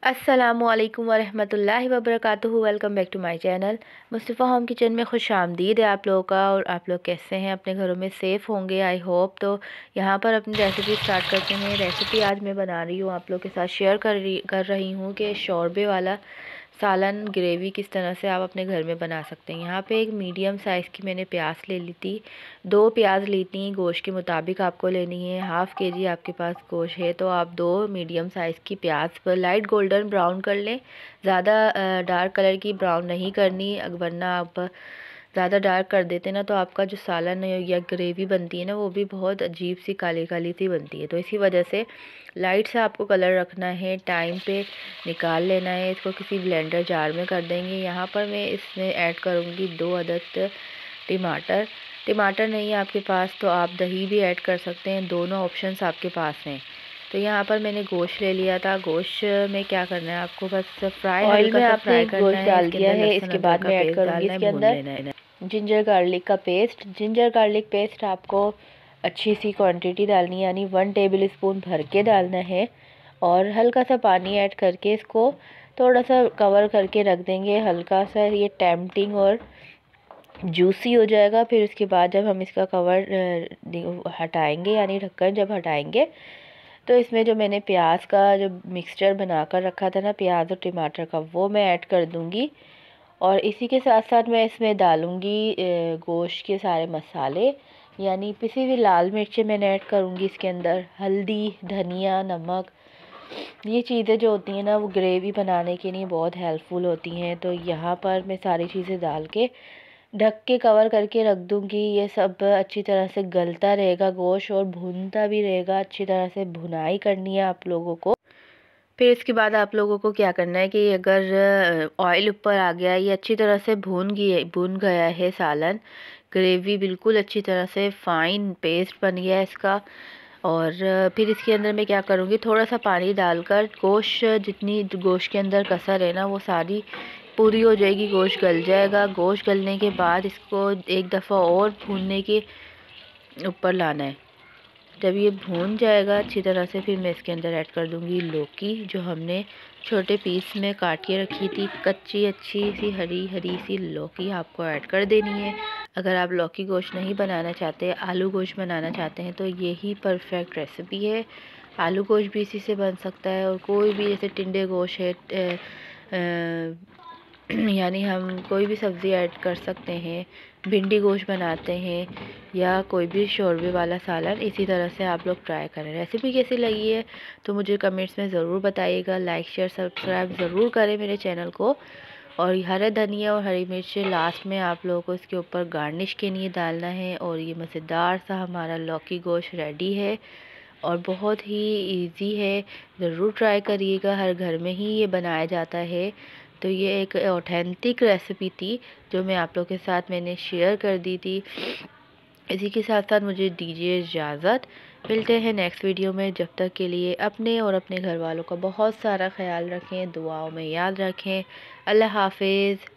अस्सलामुअलैकुम वरहमतुल्लाहि वबरकातुहू। Welcome back to my channel Mustafa home kitchen में खुश आमदीद है आप लोगों का। और आप लोग कैसे हैं? अपने घरों में सेफ़ होंगे आई होप। तो यहाँ पर अपनी रेसिपी स्टार्ट करते हैं। रेसिपी आज मैं बना रही हूँ, आप लोग के साथ शेयर कर रही हूँ कि शोरबे वाला सालन ग्रेवी किस तरह से आप अपने घर में बना सकते हैं। यहाँ पे एक मीडियम साइज़ की मैंने प्याज ले ली थी, 2 प्याज ली थी। गोश्त के मुताबिक आपको लेनी है। हाफ़ के जी आपके पास गोश्त है तो आप 2 मीडियम साइज़ की प्याज पर लाइट गोल्डन ब्राउन कर लें। ज़्यादा डार्क कलर की ब्राउन नहीं करनी, वरना आप ज़्यादा डार्क कर देते ना तो आपका जो सालन या ग्रेवी बनती है ना वो भी बहुत अजीब सी काली काली सी बनती है। तो इसी वजह से लाइट से आपको कलर रखना है, टाइम पे निकाल लेना है। इसको किसी ब्लेंडर जार में कर देंगे। यहाँ पर मैं इसमें ऐड करूँगी 2 अदद टमाटर। टमाटर नहीं है आपके पास तो आप दही भी ऐड कर सकते हैं, दोनों ऑप्शंस आपके पास हैं। तो यहाँ पर मैंने गोश्त ले लिया था। गोश्त में क्या करना है आपको, बस फ्राई हल्का सा फ्राई करना है। डाल इसके दिया अंदर है। लहसुन इसके अदरक बाद का मैं ऐड पेस्ट करूँगी डालना है, इसके भून अंदर लेना है। जिंजर गार्लिक का पेस्ट। जिंजर गार्लिक पेस्ट आपको अच्छी सी क्वांटिटी डालनी है, यानी 1 टेबल स्पून भर के डालना है। और हल्का सा पानी ऐड करके इसको थोड़ा सा कवर करके रख देंगे। हल्का सा ये टेम्पटिंग और जूसी हो जाएगा। फिर उसके बाद जब हम इसका कवर हटाएंगे, यानी ढक्कन जब हटाएंगे, तो इसमें जो मैंने प्याज का जो मिक्सचर बना कर रखा था ना, प्याज और टमाटर का, वो मैं ऐड कर दूंगी। और इसी के साथ साथ मैं इसमें डालूंगी गोश्त के सारे मसाले, यानी पिसी हुई लाल मिर्चें मैंने ऐड करूँगी इसके अंदर, हल्दी, धनिया, नमक। ये चीज़ें जो होती हैं ना वो ग्रेवी बनाने के लिए बहुत हेल्पफुल होती हैं। तो यहाँ पर मैं सारी चीज़ें डाल के ढक के कवर करके रख दूँगी। ये सब अच्छी तरह से गलता रहेगा गोश्त और भुनता भी रहेगा। अच्छी तरह से भुनाई करनी है आप लोगों को। फिर इसके बाद आप लोगों को क्या करना है कि अगर ऑयल ऊपर आ गया, ये अच्छी तरह से भून गया है सालन, ग्रेवी बिल्कुल अच्छी तरह से फ़ाइन पेस्ट बन गया है इसका। और फिर इसके अंदर मैं क्या करूँगी, थोड़ा सा पानी डालकर गोश्त, जितनी गोश्त के अंदर कसर है ना वो सारी पूरी हो जाएगी, गोश्त गल जाएगा। गोश्त गलने के बाद इसको एक दफ़ा और भूनने के ऊपर लाना है। जब ये भून जाएगा अच्छी तरह से, फिर मैं इसके अंदर ऐड कर दूंगी लौकी, जो हमने छोटे पीस में काट के रखी थी। कच्ची अच्छी सी हरी हरी सी लौकी आपको ऐड कर देनी है। अगर आप लौकी गोश्त नहीं बनाना चाहते, आलू गोश्त बनाना चाहते हैं, तो यही परफेक्ट रेसिपी है। आलू गोश्त भी इसी से बन सकता है, और कोई भी जैसे टिंडे गोश्त है, यानी हम कोई भी सब्ज़ी ऐड कर सकते हैं। भिंडी गोश्त बनाते हैं, या कोई भी शोरबे वाला सालन, इसी तरह से आप लोग ट्राई करें। रेसिपी कैसी लगी है तो मुझे कमेंट्स में ज़रूर बताइएगा। लाइक शेयर सब्सक्राइब ज़रूर करें मेरे चैनल को। और हरा धनिया और हरी मिर्च लास्ट में आप लोगों को इसके ऊपर गार्निश के लिए डालना है। और ये मज़ेदार सा हमारा लौकी गोश्त रेडी है, और बहुत ही इजी है। ज़रूर ट्राई करिएगा, हर घर में ही ये बनाया जाता है। तो ये एक ऑथेंटिक रेसिपी थी जो मैं आप लोगों के साथ मैंने शेयर कर दी थी। इसी के साथ साथ मुझे दीजिए इजाज़त। मिलते हैं नेक्स्ट वीडियो में। जब तक के लिए अपने और अपने घर वालों का बहुत सारा ख्याल रखें, दुआओं में याद रखें। अल्लाह हाफिज़।